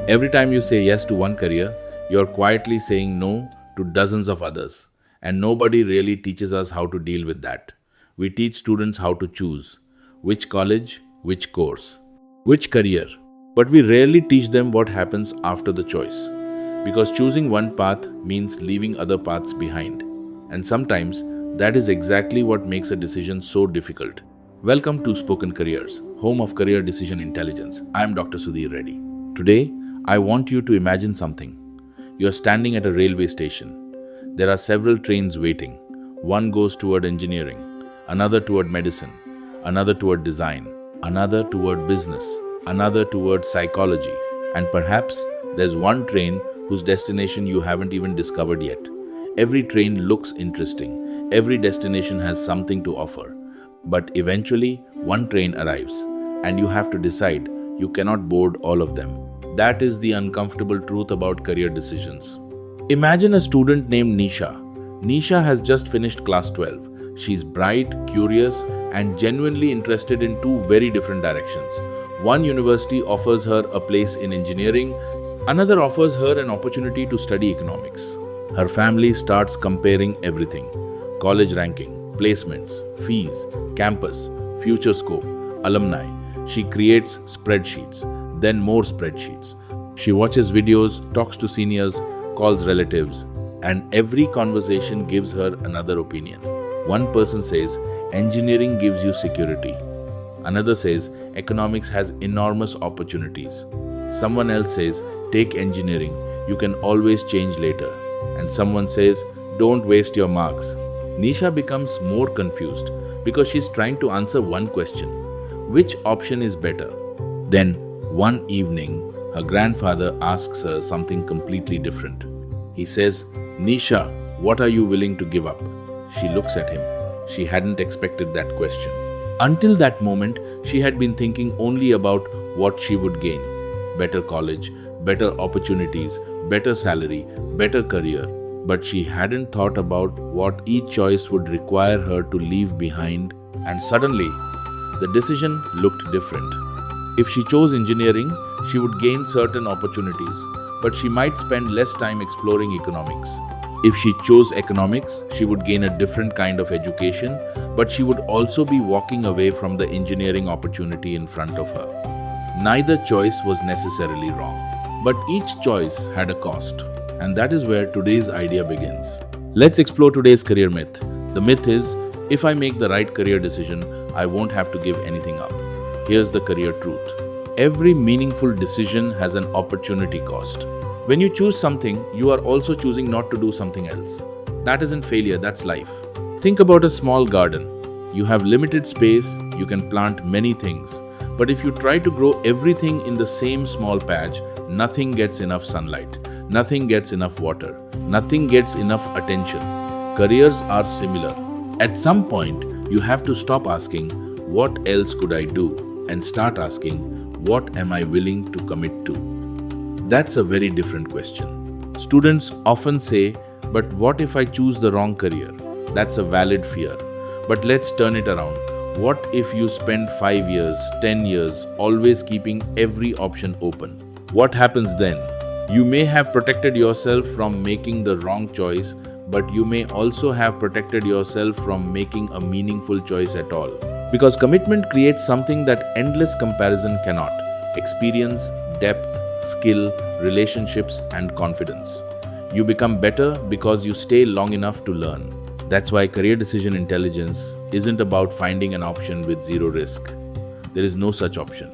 Every time you say yes to one career, you're quietly saying no to dozens of others. And nobody really teaches us how to deal with that. We teach students how to choose which college, which course, which career. But we rarely teach them what happens after the choice. Because choosing one path means leaving other paths behind. And sometimes that is exactly what makes a decision so difficult. Welcome to Spoken Careers, home of career decision intelligence. I am Dr. Sudhir Reddy. Today, I want you to imagine something. You are standing at a railway station. There are several trains waiting. One goes toward engineering, another toward medicine, another toward design, another toward business, another toward psychology, and perhaps there's one train whose destination you haven't even discovered yet. Every train looks interesting. Every destination has something to offer. But eventually, one train arrives, and you have to decide you cannot board all of them. That is the uncomfortable truth about career decisions. Imagine a student named Nisha. Nisha has just finished class 12. She's bright, curious, and genuinely interested in two very different directions. One university offers her a place in engineering, another offers her an opportunity to study economics. Her family starts comparing everything: college ranking, placements, fees, campus, future scope, alumni. She creates spreadsheets, then more spreadsheets. She watches videos, talks to seniors, calls relatives, and every conversation gives her another opinion. One person says, engineering gives you security. Another says, economics has enormous opportunities. Someone else says, take engineering, you can always change later. And someone says, don't waste your marks. Nisha becomes more confused because she's trying to answer one question: which option is better? Then, one evening, her grandfather asks her something completely different. He says, Nisha, what are you willing to give up? She looks at him. She hadn't expected that question. Until that moment, she had been thinking only about what she would gain: better college, better opportunities, better salary, better career. But she hadn't thought about what each choice would require her to leave behind. And suddenly, the decision looked different. If she chose engineering, she would gain certain opportunities, but she might spend less time exploring economics. If she chose economics, she would gain a different kind of education, but she would also be walking away from the engineering opportunity in front of her. Neither choice was necessarily wrong, but each choice had a cost. And that is where today's idea begins. Let's explore today's career myth. The myth is, if I make the right career decision, I won't have to give anything up. Here's the career truth. Every meaningful decision has an opportunity cost. When you choose something, you are also choosing not to do something else. That isn't failure, that's life. Think about a small garden. You have limited space, you can plant many things. But if you try to grow everything in the same small patch, nothing gets enough sunlight, nothing gets enough water, nothing gets enough attention. Careers are similar. At some point, you have to stop asking, what else could I do? And start asking, what am I willing to commit to? That's a very different question. Students often say, but what if I choose the wrong career? That's a valid fear. But let's turn it around. What if you spend 5 years, 10 years, always keeping every option open? What happens then? You may have protected yourself from making the wrong choice, but you may also have protected yourself from making a meaningful choice at all. Because commitment creates something that endless comparison cannot: experience, depth, skill, relationships, and confidence. You become better because you stay long enough to learn. That's why career decision intelligence isn't about finding an option with zero risk. There is no such option.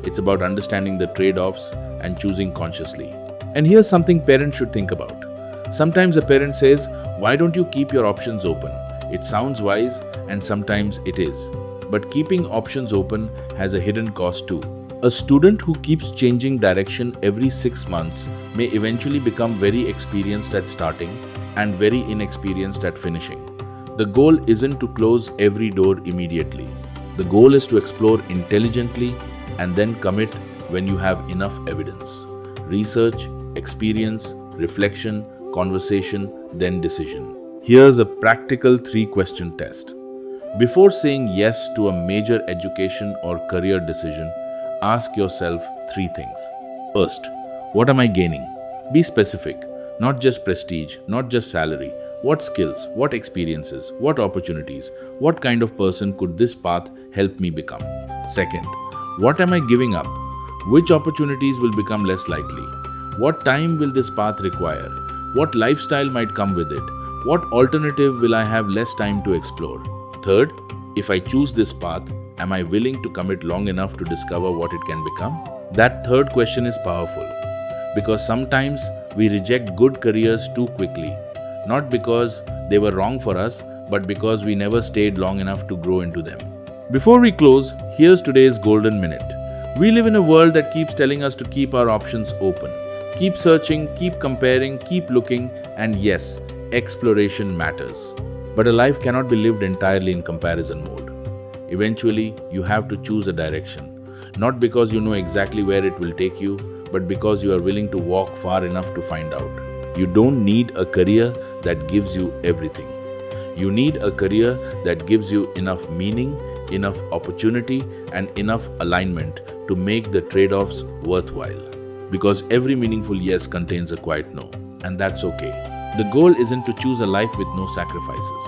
It's about understanding the trade-offs and choosing consciously. And here's something parents should think about. Sometimes a parent says, why don't you keep your options open? It sounds wise, and sometimes it is. But keeping options open has a hidden cost too. A student who keeps changing direction every 6 months may eventually become very experienced at starting and very inexperienced at finishing. The goal isn't to close every door immediately. The goal is to explore intelligently and then commit when you have enough evidence. Research, experience, reflection, conversation, then decision. Here's a practical 3-question test. Before saying yes to a major education or career decision, ask yourself 3 things. First, What am I gaining? Be specific, not just prestige, not just salary. What skills, what experiences, what opportunities, what kind of person could this path help me become? Second, what am I giving up? Which opportunities will become less likely? What time will this path require? What lifestyle might come with it? What alternative will I have less time to explore? Third, if I choose this path, am I willing to commit long enough to discover what it can become? That third question is powerful because sometimes we reject good careers too quickly, not because they were wrong for us, but because we never stayed long enough to grow into them. Before we close, here's today's golden minute. We live in a world that keeps telling us to keep our options open. Keep searching, keep comparing, keep looking, and yes, exploration matters. But a life cannot be lived entirely in comparison mode. Eventually, you have to choose a direction. Not because you know exactly where it will take you, but because you are willing to walk far enough to find out. You don't need a career that gives you everything. You need a career that gives you enough meaning, enough opportunity, and enough alignment to make the trade-offs worthwhile. Because every meaningful yes contains a quiet no, and that's okay. The goal isn't to choose a life with no sacrifices.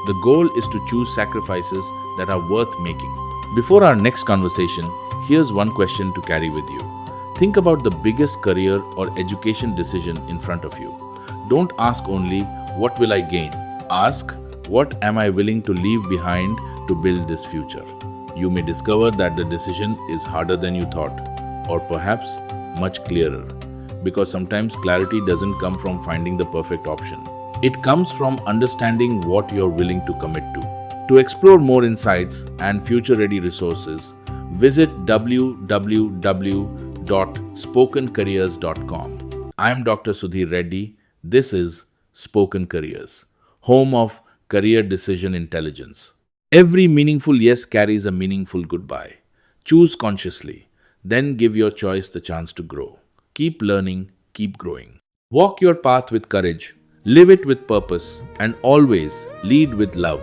The goal is to choose sacrifices that are worth making. Before our next conversation, here's one question to carry with you. Think about the biggest career or education decision in front of you. Don't ask only, what will I gain? Ask, what am I willing to leave behind to build this future? You may discover that the decision is harder than you thought, or perhaps much clearer. Because sometimes clarity doesn't come from finding the perfect option. It comes from understanding what you're willing to commit to. To explore more insights and future-ready resources, visit www.spokencareers.com. I'm Dr. Sudhir Reddy. This is Spoken Careers, home of career decision intelligence. Every meaningful yes carries a meaningful goodbye. Choose consciously, then give your choice the chance to grow. Keep learning, keep growing. Walk your path with courage, live it with purpose, and always lead with love.